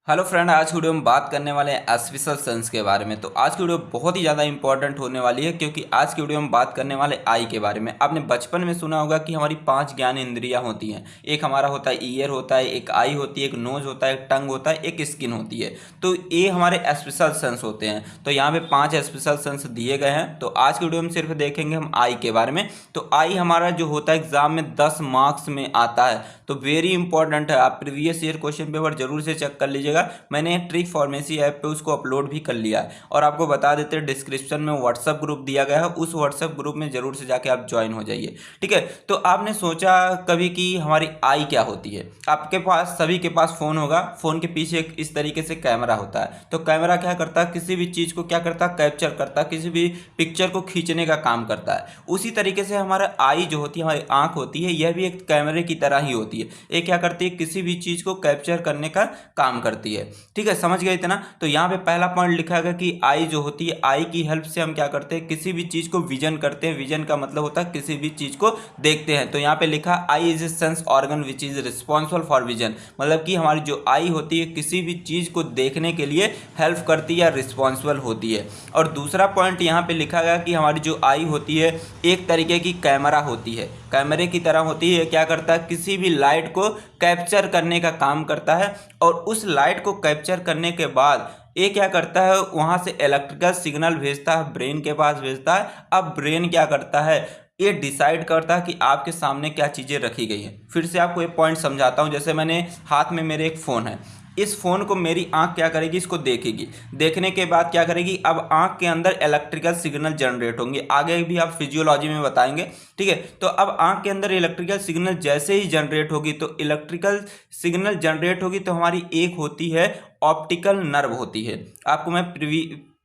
Hello friend, आज की video में बात करने वाले हैं आर्टिफिशियल सेंस के बारे में। तो आज की वीडियो बहुत ही ज़्यादा इंपॉर्टेंट होने वाली है, क्योंकि आज की वीडियो में बात करने वाले आई के बारे में। आपने बचपन में सुना होगा कि हमारी 5 ज्ञान इंद्रियां होती हैं। एक हमारा होता है ईयर होता है, एक आई होती है, एक नोज होता है, एक टंग होता है, एक स्किन होती है। तो ये हमारे आर्टिफिशियल सेंस होते हैं। तो यहाँ पे 5 आर्टिफिशियल सेंस दिए गए हैं। तो आज की वीडियो में सिर्फ देखेंगे हम आई के बारे में। तो आई हमारा जो होता है एग्जाम में 10 मार्क्स में आता है, तो वेरी इंपॉर्टेंट है। आप प्रीवियस ईयर क्वेश्चन पेपर जरूर से चेक कर लीजिएगा। मैंने ट्रिक फार्मेसी ऐप पे उसको अपलोड भी कर लिया है, और आपको बता देते हैं डिस्क्रिप्शन में व्हाट्सएप ग्रुप दिया गया है, उस व्हाट्सएप ग्रुप में जरूर से जाके आप ज्वाइन हो जाइए। ठीक है। तो आपने सोचा कभी कि हमारी आई क्या होती है? आपके पास, सभी के पास फोन होगा। फोन के पीछे एक इस तरीके से कैमरा होता है। तो कैमरा क्या करता है? किसी भी चीज को क्या करता है? कैप्चर करता है, किसी भी पिक्चर को खींचने का काम करता है। उसी तरीके से हमारा आई जो होती है, हमारी आंख होती है, यह भी एक कैमरे की तरह ही होती है। ये क्या करती है? किसी भी चीज को कैप्चर करने का काम करती है। ठीक है, समझ गए इतना? तो यहाँ पे पहला पॉइंट लिखा गया कि आई जो होती है, आई की हेल्प से हम क्या करते हैं? किसी भी चीज को विजन करते हैं। विजन का मतलब होता है किसी भी चीज को देखते हैं। तो यहाँ पे लिखा eye is a sense organ which is responsible for vision. मतलब कि हमारी जो आई होती है किसी भी चीज को देखने के लिए हेल्प करती है या रिस्पॉन्सिबल होती है। और दूसरा पॉइंट यहाँ पे लिखा गया कि हमारी जो आई होती है एक तरीके की कैमरा होती है, कैमरे की तरह होती है। क्या करता है? किसी भी लाइट को कैप्चर करने का काम करता है, और उस लाइट को कैप्चर करने के बाद ये क्या करता है? वहां से इलेक्ट्रिकल सिग्नल भेजता है, ब्रेन के पास भेजता है। अब ब्रेन क्या करता है? ये डिसाइड करता है कि आपके सामने क्या चीज़ें रखी गई हैं। फिर से आपको एक पॉइंट समझाता हूँ। जैसे मैंने हाथ में मेरे एक फ़ोन है, इस फ़ोन को मेरी आंख क्या करेगी? इसको देखेगी। देखने के बाद क्या करेगी? अब आंख के अंदर इलेक्ट्रिकल सिग्नल जनरेट होंगे। आगे भी आप फिजियोलॉजी में बताएंगे। ठीक है। तो अब आंख के अंदर इलेक्ट्रिकल सिग्नल जैसे ही जनरेट होगी, तो इलेक्ट्रिकल सिग्नल जनरेट होगी तो हमारी एक होती है ऑप्टिकल नर्व होती है। आपको मैं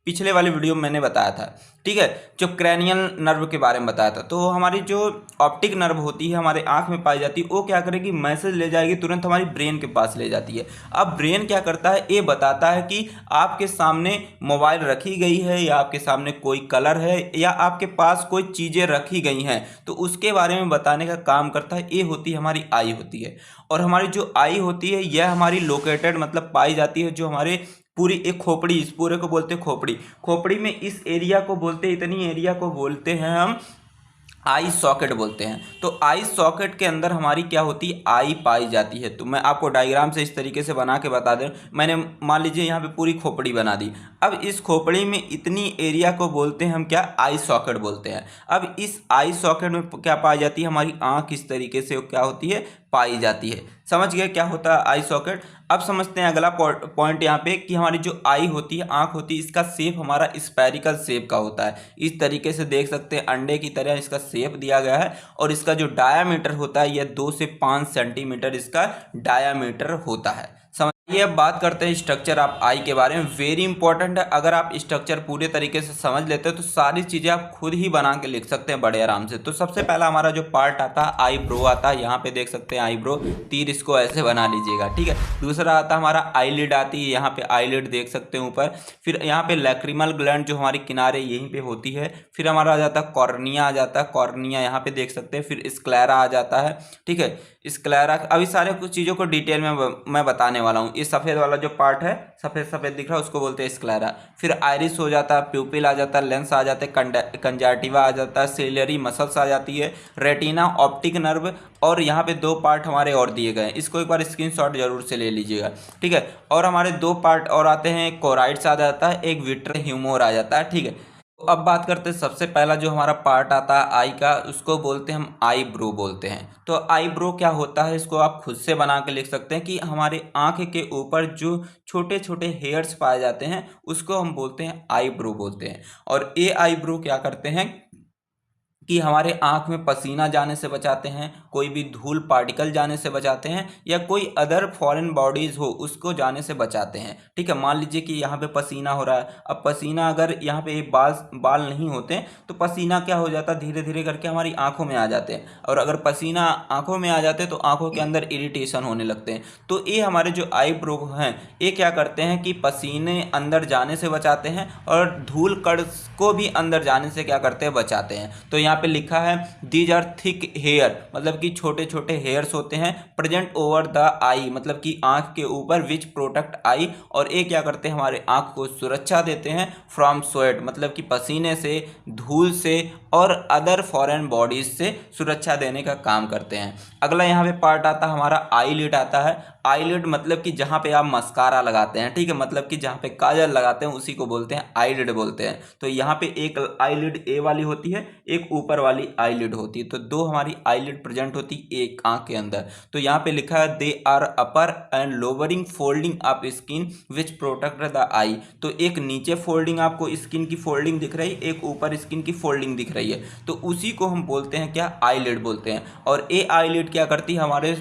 पिछले वाले वीडियो में मैंने बताया था। ठीक है, जो क्रैनियल नर्व के बारे में बताया था। तो हमारी जो ऑप्टिक नर्व होती है, हमारे आंख में पाई जाती है, वो क्या करेगी? मैसेज ले जाएगी, तुरंत हमारी ब्रेन के पास ले जाती है। अब ब्रेन क्या करता है? ये बताता है कि आपके सामने मोबाइल रखी गई है, या आपके सामने कोई कलर है, या आपके पास कोई चीज़ें रखी गई हैं, तो उसके बारे में बताने का काम करता है। ये होती है हमारी आई होती है। और हमारी जो आई होती है यह हमारी लोकेटेड मतलब पाई जाती है, जो हमारे पूरी एक खोपड़ी, इस पूरे को बोलते हैं खोपड़ी। खोपड़ी में इस एरिया को बोलते हैं, इतनी एरिया को बोलते हैं हम आई सॉकेट बोलते हैं। तो आई सॉकेट के अंदर हमारी क्या होती है? आई पाई जाती है। तो मैं आपको डायग्राम से इस तरीके से बना के बता दूं। मैंने मान लीजिए यहाँ पे पूरी खोपड़ी बना दी। अब इस खोपड़ी में इतनी एरिया को बोलते हैं हम क्या? आई सॉकेट बोलते हैं। अब इस आई सॉकेट में क्या पाई जाती है? हमारी आंख इस तरीके से क्या होती है? पाई जाती है। समझ गए क्या होता है आई सॉकेट? अब समझते हैं अगला पॉइंट यहाँ पे कि हमारी जो आई होती है, आंख होती है, इसका शेप हमारा स्फेरिकल शेप का होता है। इस तरीके से देख सकते हैं, अंडे की तरह इसका शेप दिया गया है। और इसका जो डायामीटर होता है यह 2 से 5 सेंटीमीटर इसका डायामीटर होता है। समझिए, अब बात करते हैं स्ट्रक्चर ऑफ आई के बारे में। वेरी इंपॉर्टेंट है। अगर आप स्ट्रक्चर पूरे तरीके से समझ लेते हो तो सारी चीज़ें आप खुद ही बना के लिख सकते हैं बड़े आराम से। तो सबसे पहला हमारा जो पार्ट आता है आई ब्रो आता है। यहाँ पे देख सकते हैं आई ब्रो, तीर इसको ऐसे बना लीजिएगा। ठीक है। दूसरा आता है हमारा आईलिड आती है। यहाँ पे आईलिड देख सकते हैं ऊपर। फिर यहाँ पे लैक्रिमल ग्लैंड जो हमारे किनारे यहीं पे होती है। फिर हमारा आ जाता है कॉर्निया, आ जाता है कॉर्निया, यहाँ पे देख सकते हैं। फिर स्क्लेरा आ जाता है। ठीक है, स्क्लेरा। अभी सारे कुछ चीज़ों को डिटेल में मैं बताने वाला हूँ। ये सफ़ेद वाला जो पार्ट है, सफ़ेद सफ़ेद दिख रहा है, उसको बोलते हैं स्क्लेरा। फिर आइरिस हो जाता है, प्यूपिल आ जाता है, लेंस आ जाते हैं, कंजार्टिवा आ जाता है, सिलियरी मसल्स आ जाती है, रेटिना, ऑप्टिक नर्व। और यहाँ पे 2 पार्ट हमारे और दिए गए हैं, इसको एक बार स्क्रीनशॉट जरूर से ले लीजिएगा। ठीक है। और हमारे 2 पार्ट और आते हैं, एक कोराइड्स आ जाता है, एक विट्रे ह्यूमर आ जाता है। ठीक है। तो अब बात करते हैं, सबसे पहला जो हमारा पार्ट आता है आई का, उसको बोलते हैं हम आई ब्रो बोलते हैं। तो आई ब्रो क्या होता है? इसको आप खुद से बना के लिख सकते हैं कि हमारे आंख के ऊपर जो छोटे छोटे हेयर्स पाए जाते हैं उसको हम बोलते हैं आई ब्रो बोलते हैं। और ये आई ब्रो क्या करते हैं कि हमारे आंख में पसीना जाने से बचाते हैं, कोई भी धूल पार्टिकल जाने से बचाते हैं, या कोई अदर फॉरेन बॉडीज़ हो उसको जाने से बचाते हैं। ठीक है। मान लीजिए कि यहाँ पे पसीना हो रहा है। अब पसीना, अगर यहाँ पे बाल नहीं होते तो पसीना क्या हो जाता है? धीरे धीरे करके हमारी आंखों में आ जाते हैं। और अगर पसीना आंखों में आ जाते हैं तो आंखों के अंदर इरिटेशन होने लगते हैं। तो ये हमारे जो आई ब्रो हैं, ये क्या करते हैं कि पसीने अंदर जाने से बचाते हैं, और धूल कण को भी अंदर जाने से क्या करते हैं? बचाते हैं। तो यहाँ यहाँ पे लिखा है दीज आर थिक हेयर, मतलब कि छोटे छोटे हेयर्स होते हैं, प्रेजेंट ओवर द आई, मतलब कि आंख के ऊपर, विच प्रोटेक्ट आई, और ये क्या करते हैं हमारे आंख को सुरक्षा देते हैं फ्रॉम स्वेट, मतलब कि पसीने से, धूल से और अदर फॉरेन बॉडीज से सुरक्षा देने का काम करते हैं। अगला यहाँ पे पार्ट आता है हमारा आईलिड आता है। आईलिड मतलब कि जहाँ पे आप मस्कारा लगाते हैं, ठीक है, मतलब कि जहाँ पे काजल लगाते हैं उसी को बोलते हैं आईलिड बोलते हैं। तो यहाँ पे एक आईलिड ए वाली होती है, एक ऊपर वाली आईलिड होती है, तो दो हमारी आईलिड प्रेजेंट होती है एक आंख के अंदर। तो यहाँ पे लिखा है they are upper and lowering folding up skin which protect the eye. तो एक नीचे फोल्डिंग आपको स्किन की फोल्डिंग दिख रही है, एक ऊपर स्किन की फोल्डिंग दिख रही है, तो उसी को हम बोलते हैं क्या, आईलिड बोलते हैं। और ए आईलिड क्या करती है, हमारे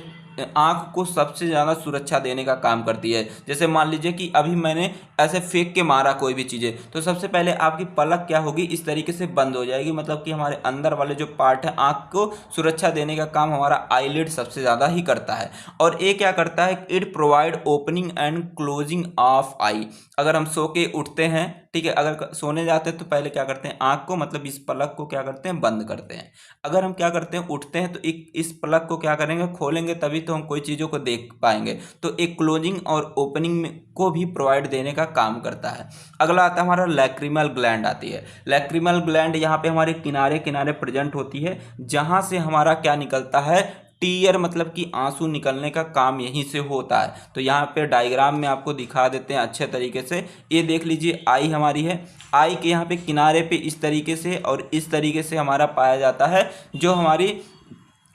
आंख को सबसे ज़्यादा सुरक्षा देने का काम करती है। जैसे मान लीजिए कि अभी मैंने ऐसे फेंक के मारा कोई भी चीज़ें, तो सबसे पहले आपकी पलक क्या होगी, इस तरीके से बंद हो जाएगी, मतलब कि हमारे अंदर वाले जो पार्ट है आंख को सुरक्षा देने का काम हमारा आईलिड सबसे ज़्यादा ही करता है। और ये क्या करता है, it provide opening and closing of eye. अगर हम सो के उठते हैं, ठीक है, अगर सोने जाते हैं तो पहले क्या करते हैं, आंख को, मतलब इस पलक को क्या करते हैं, बंद करते हैं। अगर हम क्या करते हैं, उठते हैं तो एक इस पलक को क्या करेंगे, खोलेंगे, तभी तो हम कोई चीज़ों को देख पाएंगे। तो एक क्लोजिंग और ओपनिंग को भी प्रोवाइड देने का काम करता है। अगला आता है हमारा लैक्रिमल ग्लैंड आती है। लैक्रिमल ग्लैंड यहाँ पे हमारे किनारे किनारे प्रेजेंट होती है, जहाँ से हमारा क्या निकलता है, टीयर, मतलब कि आंसू निकलने का काम यहीं से होता है। तो यहाँ पे डायग्राम में आपको दिखा देते हैं अच्छे तरीके से। ये देख लीजिए आई हमारी है, आई के यहाँ पे किनारे पे इस तरीके से और इस तरीके से हमारा पाया जाता है जो हमारी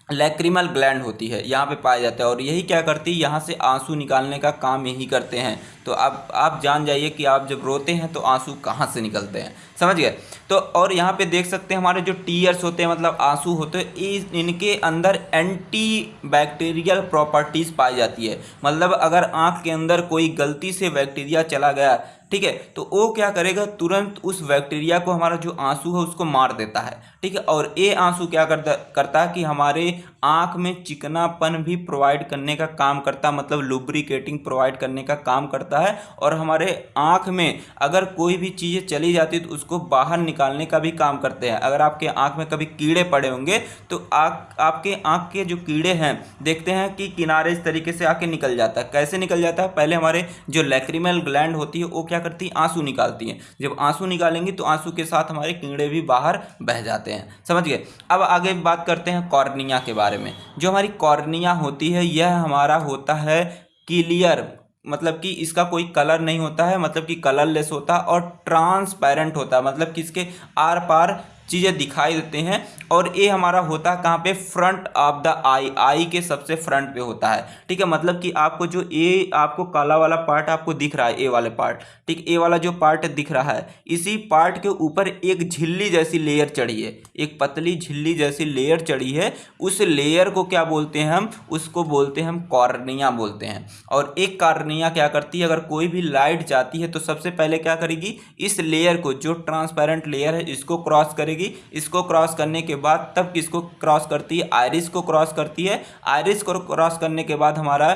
लैक्रिमल ग्लैंड होती है, यहाँ पे पाया जाता है। और यही क्या करती है, यहाँ से आंसू निकालने का काम यही करते हैं। तो अब आप जान जाइए कि आप जब रोते हैं तो आंसू कहाँ से निकलते हैं, समझ गए। तो और यहाँ पे देख सकते हैं हमारे जो टीयर्स होते हैं, मतलब आंसू होते हैं, इनके अंदर एंटी बैक्टीरियल प्रॉपर्टीज़ पाई जाती है। मतलब अगर आँख के अंदर कोई गलती से बैक्टीरिया चला गया, ठीक है, तो वो क्या करेगा, तुरंत उस बैक्टीरिया को, हमारा जो आंसू है उसको मार देता है, ठीक है। और ये आंसू क्या करता है कि हमारे आँख में चिकनापन भी प्रोवाइड करने का काम करता है, मतलब लुब्रिकेटिंग प्रोवाइड करने का काम करता है। और हमारे आँख में अगर कोई भी चीज़ें चली जाती है तो उसको बाहर निकालने का भी काम करते हैं। अगर आपके आँख में कभी कीड़े पड़े होंगे तो आपके आँख के जो कीड़े हैं, देखते हैं कि किनारे इस तरीके से आके निकल जाता है। कैसे निकल जाता है, पहले हमारे जो लैक्रिमल ग्लैंड होती है वो क्या करती है, आंसू निकालती हैं। जब आंसू निकालेंगी तो आंसू के साथ हमारे कीड़े भी बाहर बह जाते हैं, समझ गए। अब आगे बात करते हैं कॉर्निया के बारे में। जो हमारी कॉर्निया होती है यह हमारा होता है क्लियर, मतलब कि इसका कोई कलर नहीं होता है, मतलब कि कलरलेस होता है और ट्रांसपेरेंट होता है, मतलब कि इसके आर पार चीज़ें दिखाई देते हैं। और ये हमारा होता है कहाँ पे, फ्रंट ऑफ द आई, आई के सबसे फ्रंट पे होता है, ठीक है। मतलब कि आपको जो ए आपको काला वाला पार्ट आपको दिख रहा है, ए वाले पार्ट, ठीक, ए वाला जो पार्ट दिख रहा है, इसी पार्ट के ऊपर एक झिल्ली जैसी लेयर चढ़ी है, एक पतली झिल्ली जैसी लेयर चढ़ी है। उस लेयर को क्या बोलते हैं हम, उसको बोलते हैं हम कॉर्निया बोलते हैं। और एक कॉर्निया क्या करती है, अगर कोई भी लाइट जाती है तो सबसे पहले क्या करेगी, इस लेयर को, जो ट्रांसपेरेंट लेयर है, इसको क्रॉस करेगी। इसको क्रॉस करने के बाद तब किसको क्रॉस करती है, आइरिस को क्रॉस करती है। आइरिस को क्रॉस करने के बाद हमारा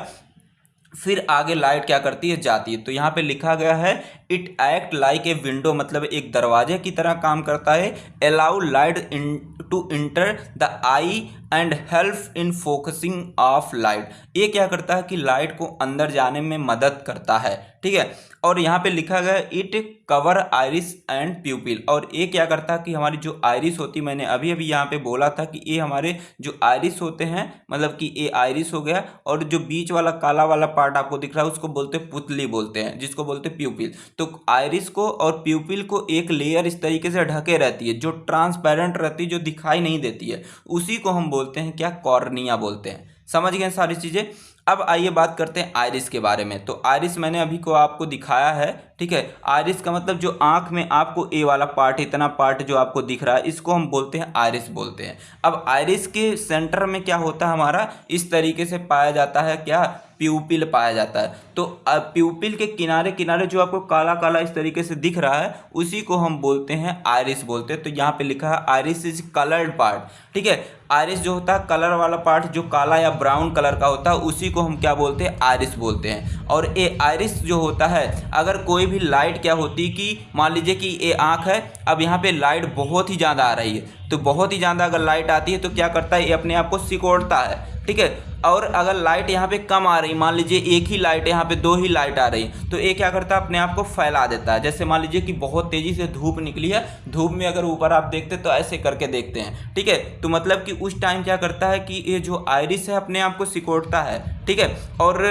फिर आगे लाइट क्या करती है, जाती है। तो यहाँ पे लिखा गया है it act like a window, मतलब एक दरवाजे की तरह काम करता है। Allow light to enter the eye and help in focusing of light. ये क्या करता है कि लाइट को अंदर जाने में मदद करता है, ठीक है। और यहाँ पे लिखा गया इट कवर आइरिस एंड प्यूपिल। और ये क्या करता है कि हमारी जो आइरिस होती, मैंने अभी अभी यहाँ पे बोला था कि ये हमारे जो आइरिस होते हैं, मतलब कि ये आइरिस हो गया। और जो बीच वाला काला वाला पार्ट आपको दिख रहा है उसको बोलते हैं पुतली बोलते हैं, जिसको बोलते हैं प्यूपिल। तो आइरिस को और प्यूपिल को एक लेयर इस तरीके से ढके रहती है, जो ट्रांसपेरेंट रहती है, जो दिखाई नहीं देती है, उसी को हम बोलते हैं क्या, कॉर्निया बोलते हैं। समझ गए सारी चीज़ें। अब आइए बात करते हैं आइरिस के बारे में। तो आइरिस मैंने अभी को आपको दिखाया है, ठीक है। आइरिस का मतलब जो आंख में आपको ए वाला पार्ट, इतना पार्ट जो आपको दिख रहा है, इसको हम बोलते हैं आइरिस बोलते हैं। अब आइरिस के सेंटर में क्या होता है हमारा, इस तरीके से पाया जाता है क्या, प्यूपिल पाया जाता है। तो प्यूपिल के किनारे किनारे जो आपको काला काला इस तरीके से दिख रहा है उसी को हम बोलते हैं आइरिस बोलते हैं। तो यहाँ पे लिखा है आइरिस इज कलर्ड पार्ट, ठीक है। आइरिस जो होता है कलर वाला पार्ट जो काला या ब्राउन कलर का होता है उसी को हम क्या बोलते हैं, आइरिस बोलते हैं। और ये आइरिस जो होता है अगर कोई भी लाइट क्या होती कि मान लीजिए कि ये आँख है, अब यहाँ पे लाइट बहुत ही ज़्यादा आ रही है, तो बहुत ही ज़्यादा अगर लाइट आती है तो क्या करता है, ये अपने आप को सिकोड़ता है, ठीक है। और अगर लाइट यहाँ पे कम आ रही, मान लीजिए एक ही लाइट यहाँ पे 2 ही लाइट आ रही, तो ये क्या करता है, अपने आप को फैला देता है। जैसे मान लीजिए कि बहुत तेज़ी से धूप निकली है, धूप में अगर ऊपर आप देखते तो ऐसे करके देखते हैं, ठीक है। तो मतलब कि उस टाइम क्या करता है कि ये जो आइरिस है अपने आप को सिकोड़ता है, ठीक है। और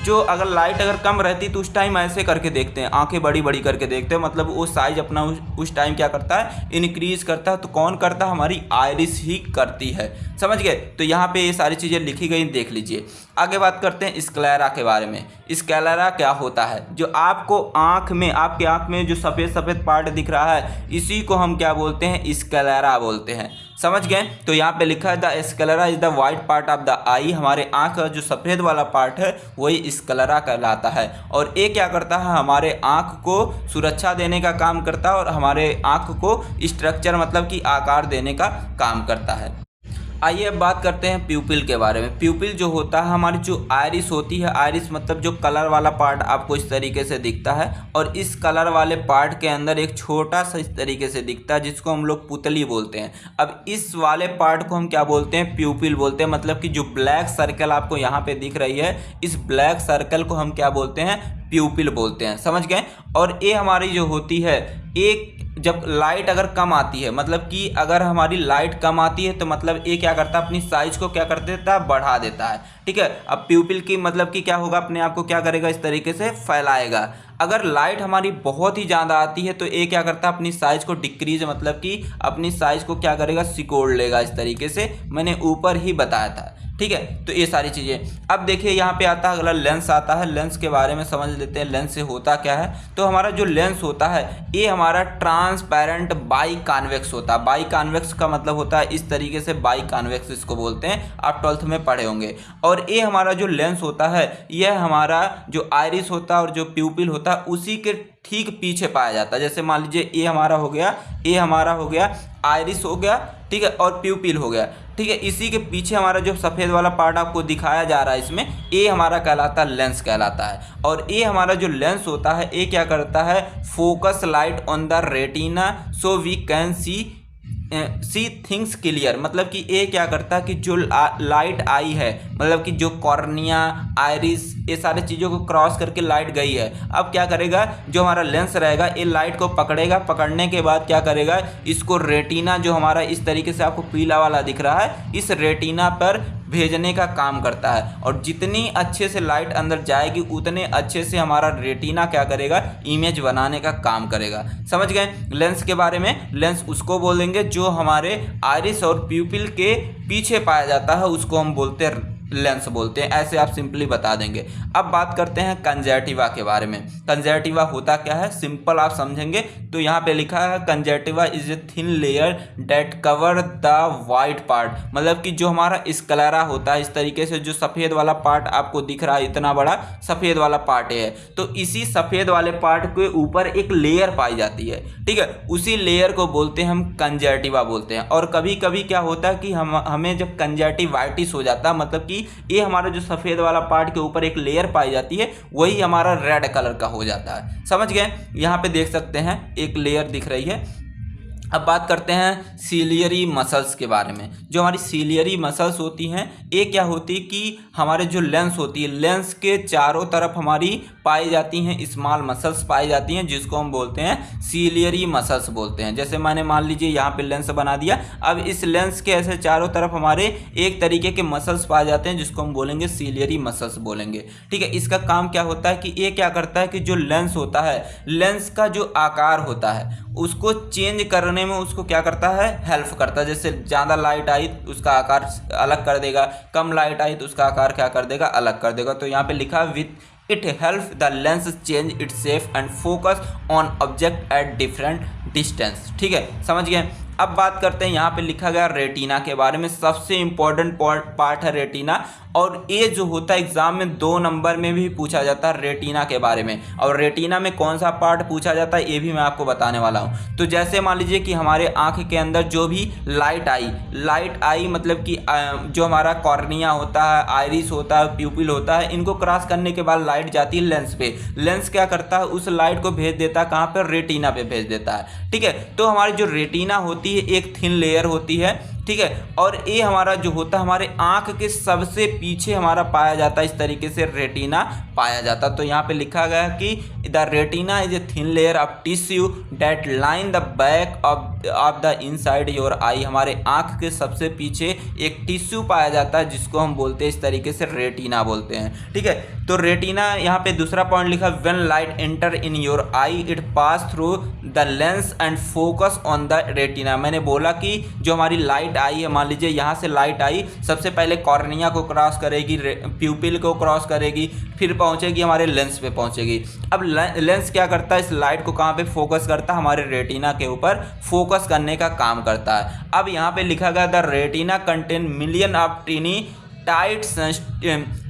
जो अगर लाइट अगर कम रहती तो उस टाइम ऐसे करके देखते हैं, आंखें बड़ी बड़ी करके देखते हैं, मतलब वो साइज अपना उस टाइम क्या करता है, इनक्रीज करता है। तो कौन करता है, हमारी आइरिस ही करती है, समझ गए। तो यहाँ पे ये सारी चीज़ें लिखी गई, देख लीजिए। आगे बात करते हैं स्क्लेरा के बारे में। स्क्लेरा क्या होता है, जो आपको आँख में, आपके आँख में जो सफ़ेद सफ़ेद पार्ट दिख रहा है इसी को हम क्या बोलते हैं, स्क्लेरा बोलते हैं, समझ गए। तो यहाँ पे लिखा है the sclera is the white part of the eye, हमारे आँख का जो सफ़ेद वाला पार्ट है वही स्क्लेरा कहलाता है। और ये क्या करता है, हमारे आँख को सुरक्षा देने का काम करता है और हमारे आँख को स्ट्रक्चर मतलब कि आकार देने का काम करता है। आइए अब बात करते हैं प्यूपिल के बारे में। प्यूपिल जो होता है, हमारी जो आइरिस होती है, आइरिस मतलब जो कलर वाला पार्ट आपको इस तरीके से दिखता है, और इस कलर वाले पार्ट के अंदर एक छोटा सा इस तरीके से दिखता है जिसको हम लोग पुतली बोलते हैं। अब इस वाले पार्ट को हम क्या बोलते हैं, प्यूपिल बोलते हैं। मतलब कि जो ब्लैक सर्कल आपको यहाँ पे दिख रही है, इस ब्लैक सर्कल को हम क्या बोलते हैं, प्यूपिल बोलते हैं, समझ गए। और ये हमारी जो होती है, एक जब लाइट अगर कम आती है, मतलब कि अगर हमारी लाइट कम आती है तो मतलब ये क्या करता है, अपनी साइज को क्या कर देता है, बढ़ा देता है, ठीक है। अब प्यूपिल की मतलब कि क्या होगा, अपने आप को क्या करेगा, इस तरीके से फैलाएगा। अगर लाइट हमारी बहुत ही ज़्यादा आती है तो ये क्या करता है, अपनी साइज़ को डिक्रीज मतलब कि अपनी साइज़ को क्या करेगा, सिकोड़ लेगा, इस तरीके से मैंने ऊपर ही बताया था, ठीक है। तो ये सारी चीज़ें। अब देखिए यहाँ पे आता है अगला लेंस आता है। लेंस के बारे में समझ लेते हैं, लेंस से होता क्या है। तो हमारा जो लेंस होता है ये हमारा ट्रांसपेरेंट बाई कॉन्वेक्स होता है। बाई कॉन्वेक्स का मतलब होता है इस तरीके से, बाई कॉन्वेक्स इसको बोलते हैं, आप 12th में पढ़े होंगे। और ये हमारा जो लेंस होता है यह हमारा जो आइरिस होता है और जो प्यूपिल होता है उसी के ठीक पीछे पाया जाता है। जैसे मान लीजिए ये हमारा हो गया, ये हमारा हो गया, आइरिस हो गया, ठीक है, और प्यूपिल हो गया, ठीक है। इसी के पीछे हमारा जो सफ़ेद वाला पार्ट आपको दिखाया जा रहा है इसमें, ये हमारा कहलाता है लेंस कहलाता है। और ये हमारा जो लेंस होता है ये क्या करता है, focus light on the retina so we can see things clear. मतलब कि ये क्या करता है कि जो लाइट आई है, मतलब कि जो कॉर्निया, आइरिस, ये सारी चीज़ों को क्रॉस करके लाइट गई है, अब क्या करेगा, जो हमारा लेंस रहेगा ये लाइट को पकड़ेगा, पकड़ने के बाद क्या करेगा, इसको रेटिना जो हमारा इस तरीके से आपको पीला वाला दिख रहा है, इस रेटिना पर भेजने का काम करता है। और जितनी अच्छे से लाइट अंदर जाएगी उतने अच्छे से हमारा रेटिना क्या करेगा, इमेज बनाने का काम करेगा, समझ गए। लेंस के बारे में, लेंस उसको बोलेंगे जो हमारे आइरिस और प्यूपिल के पीछे पाया जाता है, उसको हम बोलते हैं लेंस बोलते हैं। ऐसे आप सिंपली बता देंगे। अब बात करते हैं कंजैक्टिवा के बारे में। कंजैक्टिवा होता क्या है, सिंपल आप समझेंगे तो यहाँ पे लिखा है conjunctiva is a thin layer that cover the white part. मतलब कि जो हमारा स्क्लेरा होता है, इस तरीके से जो सफ़ेद वाला पार्ट आपको दिख रहा है, इतना बड़ा सफ़ेद वाला पार्ट है, तो इसी सफ़ेद वाले पार्ट के ऊपर एक लेयर पाई जाती है, ठीक है। उसी लेयर को बोलते हैं हम कंजैक्टिवा बोलते हैं। और कभी कभी क्या होता है कि हमें जब कंजैक्टिवाइटिस हो जाता है, मतलब कि ये हमारा जो सफ़ेद वाला पार्ट के ऊपर एक लेयर पाई जाती है वही हमारा रेड कलर का हो जाता है, समझ गए। यहाँ पे देख सकते हैं एक लेयर दिख रही है। अब बात करते हैं सीलियरी मसल्स के बारे में। जो हमारी सीलियरी मसल्स होती हैं ये क्या होती है कि हमारे जो लेंस होती है, लेंस के चारों तरफ हमारी पाई जाती हैं स्मॉल मसल्स पाई जाती हैं, जिसको हम बोलते हैं सीलियरी मसल्स बोलते हैं। जैसे मैंने मान लीजिए यहाँ पे लेंस बना दिया, अब इस लेंस के ऐसे चारों तरफ हमारे एक तरीके के मसल्स पाए जाते हैं जिसको हम बोलेंगे सीलियरी मसल्स बोलेंगे, ठीक है। इसका काम क्या होता है कि ये क्या करता है कि जो लेंस होता है, लेंस का जो आकार होता है उसको चेंज करने में उसको क्या करता है, हेल्प करता है। जैसे ज़्यादा लाइट आई तो उसका आकार अलग कर देगा, कम लाइट आई तो उसका आकार क्या कर देगा, अलग कर देगा। तो यहाँ पे लिखा with it help the lens change it shape and focus on object at different distance, ठीक है, समझ गए। अब बात करते हैं यहाँ पे लिखा गया रेटिना के बारे में। सबसे इम्पोर्टेंट पार्ट है रेटिना। और ये जो होता है एग्जाम में 2 नंबर में भी पूछा जाता है रेटिना के बारे में। और रेटिना में कौन सा पार्ट पूछा जाता है ये भी मैं आपको बताने वाला हूँ। तो जैसे मान लीजिए कि हमारे आँख के अंदर जो भी लाइट आई मतलब कि जो हमारा कॉर्निया होता है, आइरिस होता है, प्यूपिल होता है, इनको क्रॉस करने के बाद लाइट जाती है लेंस पे। लेंस क्या करता है, उस लाइट को भेज देता है कहाँ पर, रेटिना पे भेज देता है। ठीक है, तो हमारी जो रेटिना होती है एक थिन लेयर होती है। ठीक है, और ये हमारा जो होता है हमारे आँख के सबसे पीछे हमारा पाया जाता है, इस तरीके से रेटिना पाया जाता है। तो यहाँ पे लिखा गया कि the retina is a thin layer of tissue that line the back of the inside your eye. हमारे आँख के सबसे पीछे एक टिश्यू पाया जाता है जिसको हम बोलते हैं इस तरीके से रेटिना बोलते हैं। ठीक है, तो रेटिना यहाँ पे दूसरा पॉइंट लिखा, when light enter in your I it pass through the lens and focus on the retina. मैंने बोला कि जो हमारी लाइट आई है, मान लीजिए यहाँ से लाइट आई, सबसे पहले कॉर्निया को क्रॉस करेगी, प्यूपिल को क्रॉस करेगी, फिर पहुँचेगी हमारे लेंस पे पहुँचेगी। अब लेंस क्या करता है, इस लाइट को कहाँ पे फोकस करता है, हमारे रेटिना के ऊपर फोकस करने का काम करता है। अब यहाँ पे लिखा गया the retina contain million of tiny tight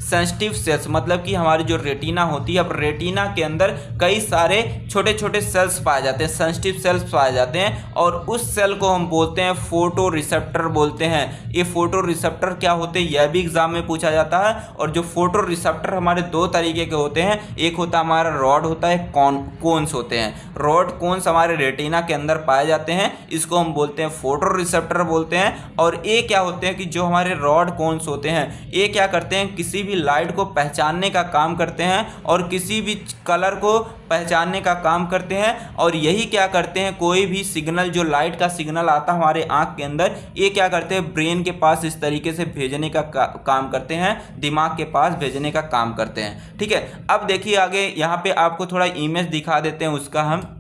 sensitive cells, मतलब कि हमारी जो रेटिना होती है, अब रेटिना के अंदर कई सारे छोटे छोटे सेल्स पाए जाते हैं, सेंसिटिव सेल्स पाए जाते हैं, और उस सेल को हम बोलते हैं फोटो रिसेप्टर बोलते हैं। ये फोटो रिसेप्टर क्या होते हैं यह भी एग्जाम में पूछा जाता है। और जो फोटो रिसेप्टर हमारे 2 तरीके के होते हैं, एक होता है हमारा रॉड होता है, कोन्स होते हैं। रॉड कोन्स हमारे रेटिना के अंदर पाए जाते हैं, इसको हम बोलते हैं फोटो रिसेप्टर बोलते हैं। और ये क्या होते हैं कि जो हमारे रॉड कोन्स होते हैं ये क्या करते हैं, किसी भी लाइट को पहचानने का काम करते हैं और किसी भी कलर को पहचानने का काम करते हैं। और यही क्या करते हैं, कोई भी सिग्नल जो लाइट का सिग्नल आता है हमारे आंख के अंदर, ये क्या करते हैं, ब्रेन के पास इस तरीके से भेजने का काम करते हैं, दिमाग के पास भेजने का काम करते हैं। ठीक है, अब देखिए आगे यहाँ पे आपको थोड़ा इमेज दिखा देते हैं उसका, हम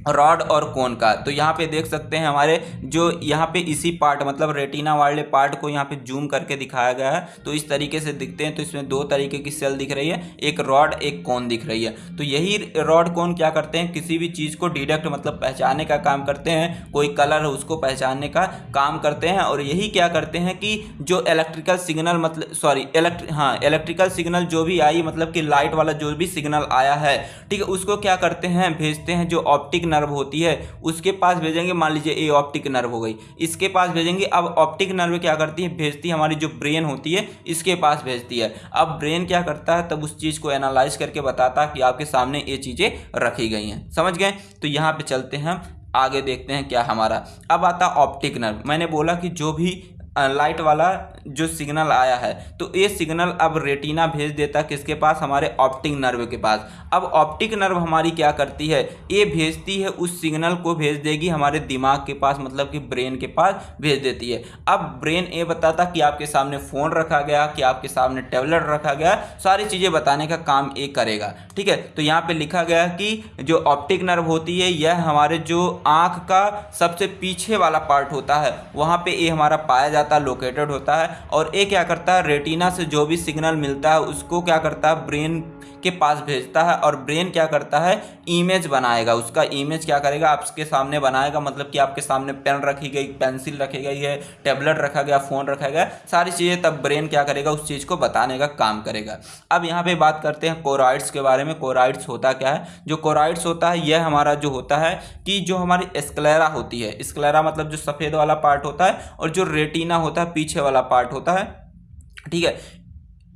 रॉड और कोन का। तो यहाँ पे देख सकते हैं हमारे जो यहाँ पे इसी पार्ट मतलब रेटिना वाले पार्ट को यहाँ पे जूम करके दिखाया गया है, तो इस तरीके से दिखते हैं। तो इसमें 2 तरीके की सेल दिख रही है, एक रॉड एक कोन दिख रही है। तो यही रॉड कोन क्या करते हैं, किसी भी चीज़ को डिटेक्ट मतलब पहचानने का काम करते हैं, कोई कलर है उसको पहचानने का काम करते हैं। और यही क्या करते हैं कि जो इलेक्ट्रिकल सिग्नल मतलब इलेक्ट्रिकल सिग्नल जो भी आई मतलब कि लाइट वाला जो भी सिग्नल आया है, ठीक है, उसको क्या करते हैं, भेजते हैं जो ऑप्टिक नर्व होती है उसके पास भेजेंगे। मान लीजिए ये ऑप्टिक नर्व हो गई, इसके पास भेजेंगे। अब ऑप्टिक नर्व क्या करती है, भेजती है हमारी जो ब्रेन होती है इसके पास भेजती है। अब ब्रेन क्या करता है, तब उस चीज़ को एनालाइज करके बताता है कि आपके सामने ये चीज़ें रखी गई हैं। समझ गए? तो यहाँ पे चलते हैं आगे, देखते हैं क्या हमारा। अब आता ऑप्टिक नर्व। मैंने बोला कि जो भी लाइट वाला जो सिग्नल आया है, तो ये सिग्नल अब रेटिना भेज देता है किसके पास, हमारे ऑप्टिक नर्व के पास। अब ऑप्टिक नर्व हमारी क्या करती है, ये भेजती है उस सिग्नल को भेज देगी हमारे दिमाग के पास मतलब कि ब्रेन के पास भेज देती है। अब ब्रेन ये बताता कि आपके सामने फ़ोन रखा गया, कि आपके सामने टैबलेट रखा गया, सारी चीज़ें बताने का काम ये करेगा। ठीक है, तो यहाँ पे लिखा गया कि जो ऑप्टिक नर्व होती है यह हमारे जो आँख का सबसे पीछे वाला पार्ट होता है वहाँ पे ये हमारा पाया जाता है, लोकेटेड होता है। और ये क्या करता है, रेटिना से जो भी सिग्नल मिलता है उसको क्या करता है, ब्रेन के पास भेजता है। और ब्रेन क्या करता है, इमेज बनाएगा, उसका इमेज क्या करेगा, आपके सामने बनाएगा। मतलब कि आपके सामने पेन रखी गई, पेंसिल रखी गई है, टैबलेट रखा गया, फ़ोन रखा गया, सारी चीज़ें, तब ब्रेन क्या करेगा, उस चीज़ को बताने का काम करेगा। अब यहाँ पे बात करते हैं कोरॉइड्स के बारे में। कोरॉइड्स होता क्या है, जो कोरॉइड्स होता है यह हमारा जो होता है कि जो हमारी स्क्लेरा होती है, स्क्लेरा मतलब जो सफ़ेद वाला पार्ट होता है, और जो रेटिना होता है पीछे वाला पार्ट होता है। ठीक है,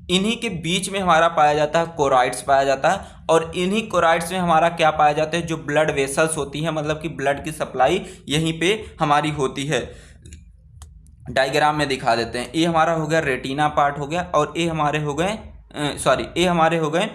इन्हीं के बीच में हमारा पाया जाता है कोरॉइड्स पाया जाता है। और इन्हीं कोरॉइड्स में हमारा क्या पाया जाता है, जो ब्लड वेसल्स होती हैं, मतलब कि ब्लड की सप्लाई यहीं पे हमारी होती है। डायग्राम में दिखा देते हैं। ये हमारा हो गया रेटिना पार्ट हो गया, और ये हमारे हो गए ये हमारे हो गए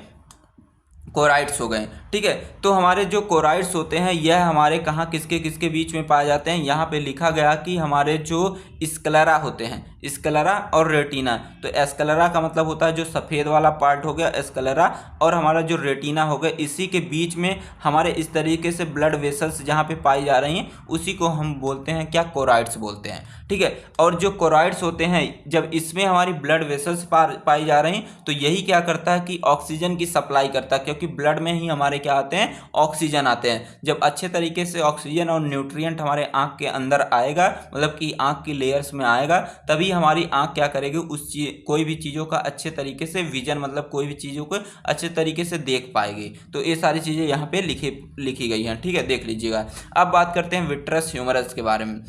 कोरॉइड्स हो गए। ठीक है, तो हमारे जो कोरॉइड्स होते हैं यह हमारे कहाँ किसके किसके बीच में पाए जाते हैं, यहाँ पे लिखा गया कि हमारे जो स्क्लेरा होते हैं, स्क्लेरा और रेटिना। तो स्क्लेरा का मतलब होता है जो सफ़ेद वाला पार्ट हो गया स्क्लेरा, और हमारा जो रेटिना हो गया, इसी के बीच में हमारे इस तरीके से ब्लड वेसल्स जहाँ पे पाई जा रही हैं उसी को हम बोलते हैं क्या, कोरॉइड्स बोलते हैं। ठीक है, और जो कोरॉइड्स होते हैं जब इसमें हमारी ब्लड वेसल्स पाई जा रही हैं तो यही क्या करता है कि ऑक्सीजन की सप्लाई करता है, क्योंकि क्योंकि ब्लड में ही हमारे क्या आते हैं, ऑक्सीजन आते हैं। जब अच्छे तरीके से ऑक्सीजन और न्यूट्रिएंट हमारे आँख के अंदर आएगा, मतलब कि आँख की लेयर्स में आएगा, तभी हमारी आँख क्या करेगी, उस कोई भी चीज़ों का अच्छे तरीके से विजन, मतलब कोई भी चीज़ों को अच्छे तरीके से देख पाएगी। तो ये सारी चीज़ें यहाँ पे लिखी गई हैं, ठीक है, देख लीजिएगा। अब बात करते हैं विट्रस ह्यूमरस के बारे में,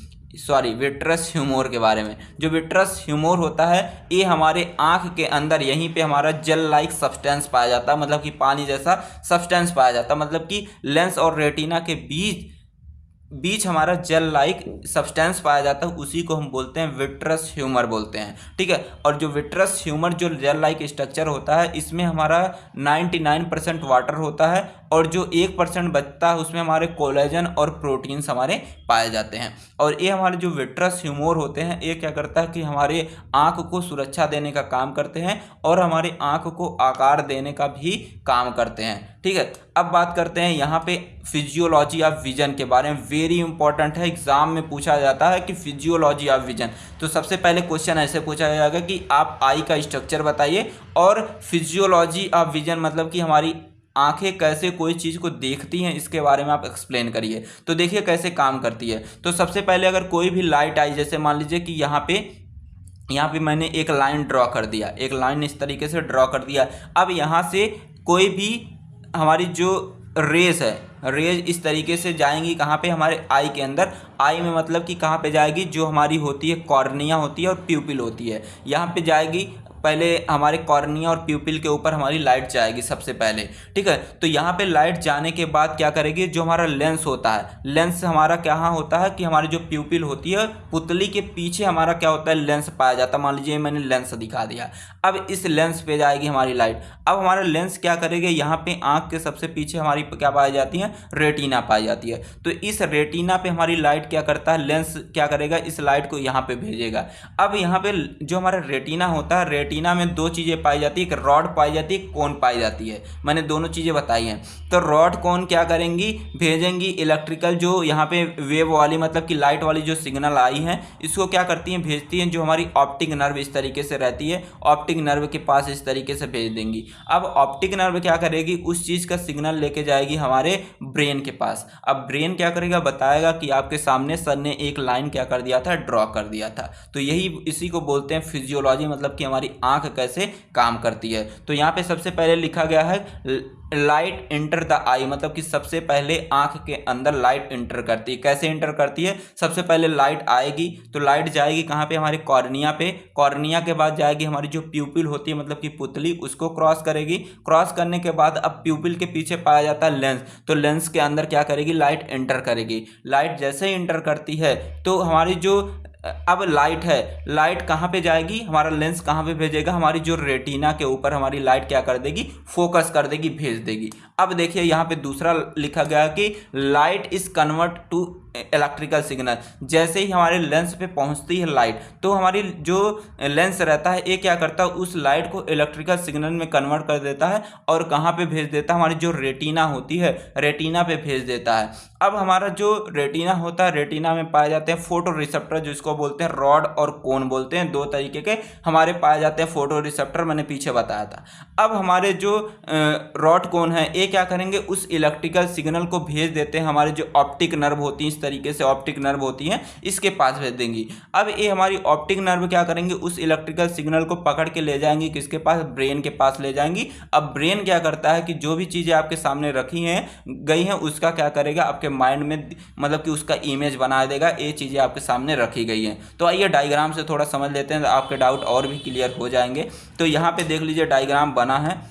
विट्रस ह्यूमर के बारे में। जो विट्रस ह्यूमर होता है, ये हमारे आँख के अंदर यहीं पे हमारा जेल लाइक सब्सटेंस पाया जाता है, मतलब कि पानी जैसा सब्सटेंस पाया जाता है, मतलब कि लेंस और रेटिना के बीच हमारा जेल लाइक सब्सटेंस पाया जाता है, उसी को हम बोलते हैं विट्रस ह्यूमर बोलते हैं, ठीक है। और जो विट्रस ह्यूमर जो जेल लाइक स्ट्रक्चर होता है, इसमें हमारा 99% वाटर होता है और जो 1% बचता है उसमें हमारे कोलेजन और प्रोटीन्स हमारे पाए जाते हैं। और ये हमारे जो विट्रस ह्यूमर होते हैं, ये क्या करता है कि हमारे आँख को सुरक्षा देने का काम करते हैं और हमारे आँख को आकार देने का भी काम करते हैं, ठीक है। अब बात करते हैं यहाँ पे फिजियोलॉजी ऑफ विजन के बारे में। वेरी इंपॉर्टेंट है, एग्जाम में पूछा जाता है कि फिजियोलॉजी ऑफ विजन। तो सबसे पहले क्वेश्चन ऐसे पूछा जाएगा कि आप आई का स्ट्रक्चर बताइए और फिजियोलॉजी ऑफ विजन मतलब कि हमारी आंखें कैसे कोई चीज़ को देखती हैं, इसके बारे में आप एक्सप्लेन करिए। तो देखिए कैसे काम करती है। तो सबसे पहले अगर कोई भी लाइट आई, जैसे मान लीजिए कि यहाँ पे मैंने एक लाइन ड्रॉ कर दिया, एक लाइन इस तरीके से ड्रॉ कर दिया। अब यहाँ से कोई भी हमारी जो रेस है, रेज इस तरीके से जाएंगी कहाँ पे, हमारे आई के अंदर। आई में मतलब कि कहाँ पे जाएगी, जो हमारी होती है कॉर्निया होती है और प्यूपिल होती है, यहाँ पे जाएगी। पहले हमारे कॉर्निया और प्यूपिल के ऊपर हमारी लाइट जाएगी सबसे पहले, ठीक है। तो यहाँ पे लाइट जाने के बाद क्या करेगी, जो हमारा लेंस होता है, लेंस हमारा क्या होता है कि हमारी जो प्यूपिल होती है, पुतली के पीछे हमारा क्या होता है, लेंस पाया जाता है। मान लीजिए मैंने लेंस दिखा दिया, अब इस लेंस पे जाएगी हमारी लाइट। अब हमारा लेंस क्या करेगा, यहाँ पे आँख के सबसे पीछे हमारी क्या पाई जाती है, रेटिना पाई जाती है। तो इस रेटिना पे हमारी लाइट क्या करता है, लेंस क्या करेगा, इस लाइट को यहाँ पे भेजेगा। अब यहाँ पे जो हमारा रेटिना होता है, रेटिना में दो चीजें पाई जाती है, एक रॉड पाई जाती है, कोन पाई जाती है। मैंने दोनों चीजें बताई हैं। तो रॉड कोन क्या करेंगी, भेजेंगी इलेक्ट्रिकल जो यहाँ पे वेव वाली, मतलब कि लाइट वाली जो सिग्नल आई है, इसको क्या करती हैं, भेजती हैं जो हमारी ऑप्टिक नर्व इस तरीके से रहती है, ऑप्टिक नर्व के पास इस तरीके से भेज देंगी। अब ऑप्टिक नर्व क्या करेगी, उस चीज का सिग्नल लेके जाएगी हमारे ब्रेन के पास। अब ब्रेन क्या करेगा, बताएगा कि आपके सामने सर ने एक लाइन क्या कर दिया था, ड्रॉ कर दिया था। तो इसी को बोलते हैं फिजियोलॉजी, मतलब कि हमारी आंख कैसे काम करती है। तो यहाँ पे सबसे पहले लिखा गया है लाइट इंटर द आई, मतलब कि सबसे पहले आंख के अंदर लाइट इंटर करती है। कैसे इंटर करती है, सबसे पहले लाइट आएगी, तो लाइट जाएगी कहाँ पे, हमारे कॉर्निया पे। कॉर्निया के बाद जाएगी हमारी जो प्यूपिल होती है, मतलब कि पुतली, उसको क्रॉस करेगी। क्रॉस करने के बाद अब प्यूपिल के पीछे पाया जाता है लेंस, तो लेंस के अंदर क्या करेगी, लाइट इंटर करेगी। लाइट जैसे ही इंटर करती है तो हमारी जो अब लाइट है, लाइट कहाँ पे जाएगी, हमारा लेंस कहाँ पे भेजेगा, हमारी जो रेटिना के ऊपर हमारी लाइट क्या कर देगी, फोकस कर देगी, भेज देगी। अब देखिए यहाँ पे दूसरा लिखा गया कि light is convert to electrical signal. जैसे ही हमारे लेंस पे पहुंचती है लाइट, तो हमारी जो लेंस रहता है ये क्या करता है, उस लाइट को इलेक्ट्रिकल सिग्नल में कन्वर्ट कर देता है और कहाँ पे भेज देता है, हमारी जो रेटिना होती है, रेटिना पे भेज देता है। अब हमारा जो रेटिना होता है, रेटिना में पाए जाते हैं फोटो रिसेप्टर, जिसको बोलते हैं रॉड और कोन बोलते हैं। दो तरीके के हमारे पाए जाते हैं फोटो रिसेप्टर, मैंने पीछे बताया था। अब हमारे जो रॉड कोन है, ये क्या करेंगे, उस इलेक्ट्रिकल सिग्नल को भेज देते हैं हमारे जो ऑप्टिक नर्व होती है, इस तरीके से ऑप्टिक नर्व होती हैं, इसके पास भेज देंगी। अब ये हमारी ऑप्टिक नर्व क्या करेंगे, उस इलेक्ट्रिकल सिग्नल को पकड़ के ले जाएंगी किसके पास, ब्रेन के पास ले जाएंगी। अब ब्रेन क्या करता है कि जो भी चीज़ें आपके सामने रखी हैं गई हैं, उसका क्या करेगा, आपके माइंड में मतलब कि उसका इमेज बना देगा, ये चीज़ें आपके सामने रखी गई हैं। तो आइए डायग्राम से थोड़ा समझ लेते हैं, तो आपके डाउट और भी क्लियर हो जाएंगे। तो यहाँ पे देख लीजिए डायग्राम बना है।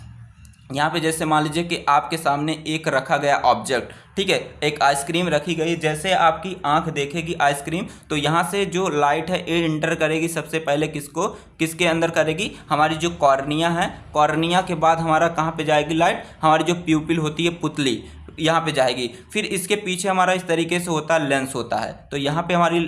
यहाँ पे जैसे मान लीजिए कि आपके सामने एक रखा गया ऑब्जेक्ट, ठीक है, एक आइसक्रीम रखी गई। जैसे आपकी आंख देखेगी आइसक्रीम, तो यहाँ से जो लाइट है ये इंटर करेगी सबसे पहले किसके अंदर करेगी, हमारी जो कॉर्निया है। कॉर्निया के बाद हमारा कहाँ पे जाएगी लाइट, हमारी जो प्यूपिल होती है, पुतली, यहाँ पे जाएगी। फिर इसके पीछे हमारा इस तरीके से होता है लेंस होता है, तो यहाँ पे हमारी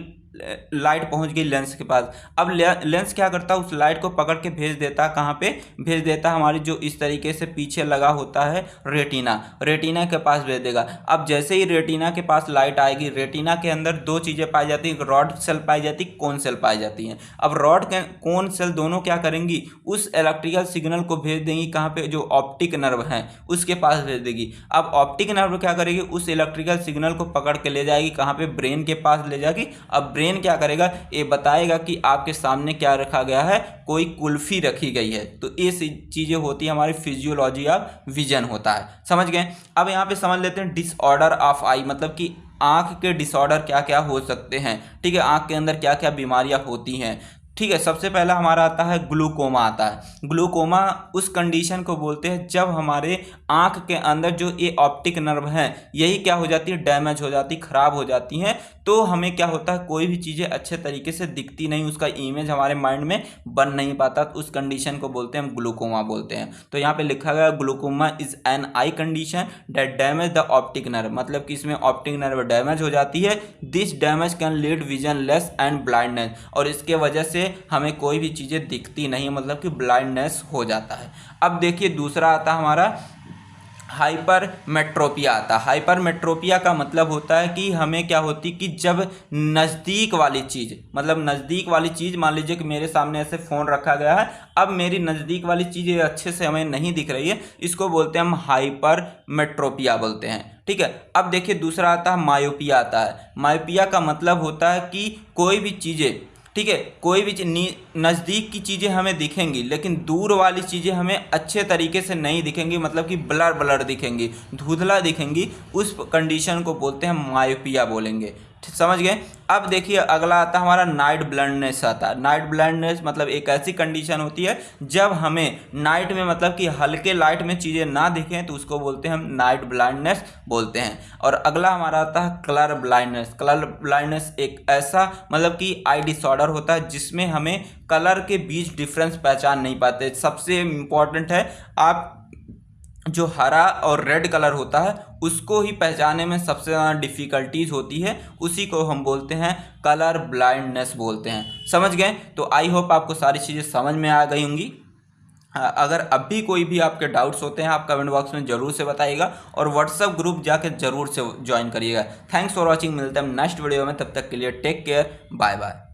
लाइट पहुंच गई लेंस के पास। अब लेंस क्या करता है, उस लाइट को पकड़ के भेज देता है कहाँ पे, भेज देता है हमारी जो इस तरीके से पीछे लगा होता है रेटिना के पास भेज देगा। अब जैसे ही रेटिना के पास लाइट आएगी, रेटिना के अंदर दो चीज़ें पाई जाती हैं, रॉड सेल पाई जाती है, कोन सेल पाई जाती हैं। अब रॉड कोन सेल दोनों क्या करेंगी, उस इलेक्ट्रिकल सिग्नल को भेज देंगी कहाँ पे, जो ऑप्टिक नर्व है उसके पास भेज देगी। अब ऑप्टिक नर्व क्या करेगी, उस इलेक्ट्रिकल सिग्नल को पकड़ के ले जाएगी कहाँ पे, ब्रेन के पास ले जाएगी। अब ब्रेन क्या करेगा, ये बताएगा कि आपके सामने क्या रखा गया है, कोई कुल्फी रखी गई है। तो ये चीज़ें होती है हमारी फिजियोलॉजी ऑफ विजन होता है, समझ गए। अब यहाँ पे समझ लेते हैं डिसऑर्डर ऑफ आई, मतलब कि आंख के डिसऑर्डर क्या क्या हो सकते हैं, ठीक है, आंख के अंदर क्या क्या बीमारियां होती हैं। ठीक है, सबसे पहला हमारा आता है ग्लूकोमा आता है। ग्लूकोमा उस कंडीशन को बोलते हैं जब हमारे आंख के अंदर जो ये ऑप्टिक नर्व हैं यही क्या हो जाती है, डैमेज हो जाती, खराब हो जाती हैं। तो हमें क्या होता है, कोई भी चीज़ें अच्छे तरीके से दिखती नहीं, उसका इमेज हमारे माइंड में बन नहीं पाता, तो उस कंडीशन को बोलते हैं हम ग्लूकोमा बोलते हैं। तो यहाँ पे लिखा गया glaucoma is an I condition that damage the optic nerve, मतलब कि इसमें ऑप्टिक नर्व डैमेज हो जाती है। This damage can lead vision less and blindness, और इसके वजह से हमें कोई भी चीज़ें दिखती नहीं, मतलब कि ब्लाइंडनेस हो जाता है। अब देखिए दूसरा आता है हमारा हाइपरमेट्रोपिया आता है। हाइपरमेट्रोपिया का मतलब होता है कि हमें क्या होती कि जब नज़दीक वाली चीज़, मतलब नज़दीक वाली चीज़, मान लीजिए कि मेरे सामने ऐसे फ़ोन रखा गया है, अब मेरी नज़दीक वाली चीज़ अच्छे से हमें नहीं दिख रही है, इसको बोलते हैं हम हाइपरमेट्रोपिया बोलते हैं, ठीक है। अब देखिए दूसरा आता है मायोपिया आता है। मायोपिया का मतलब होता है कि कोई भी चीज़ें, ठीक है, कोई भी नज़दीक की चीज़ें हमें दिखेंगी लेकिन दूर वाली चीज़ें हमें अच्छे तरीके से नहीं दिखेंगी, मतलब कि ब्लर ब्लर दिखेंगी, धुंधला दिखेंगी, उस कंडीशन को बोलते हैं मायोपिया बोलेंगे, समझ गए। अब देखिए अगला आता है हमारा नाइट ब्लाइंडनेस आता है। नाइट ब्लाइंडनेस मतलब एक ऐसी कंडीशन होती है जब हमें नाइट में, मतलब कि हल्के लाइट में चीज़ें ना दिखें, तो उसको बोलते हैं हम नाइट ब्लाइंडनेस बोलते हैं। और अगला हमारा आता है कलर ब्लाइंडनेस। कलर ब्लाइंडनेस एक ऐसा मतलब कि आई डिसऑर्डर होता है जिसमें हमें कलर के बीच डिफरेंस पहचान नहीं पाते। सबसे इम्पॉर्टेंट है, आप जो हरा और रेड कलर होता है उसको ही पहचानने में सबसे ज़्यादा डिफ़िकल्टीज होती है, उसी को हम बोलते हैं कलर ब्लाइंडनेस बोलते हैं, समझ गए। तो आई होप आपको सारी चीज़ें समझ में आ गई होंगी। अगर अब भी कोई भी आपके डाउट्स होते हैं आप कमेंट बॉक्स में ज़रूर से बताइएगा, और व्हाट्सअप ग्रुप जाके ज़रूर से ज्वाइन करिएगा। थैंक्स फॉर वॉचिंग, मिलते हैं नेक्स्ट वीडियो में, तब तक के लिए टेक केयर, बाय बाय।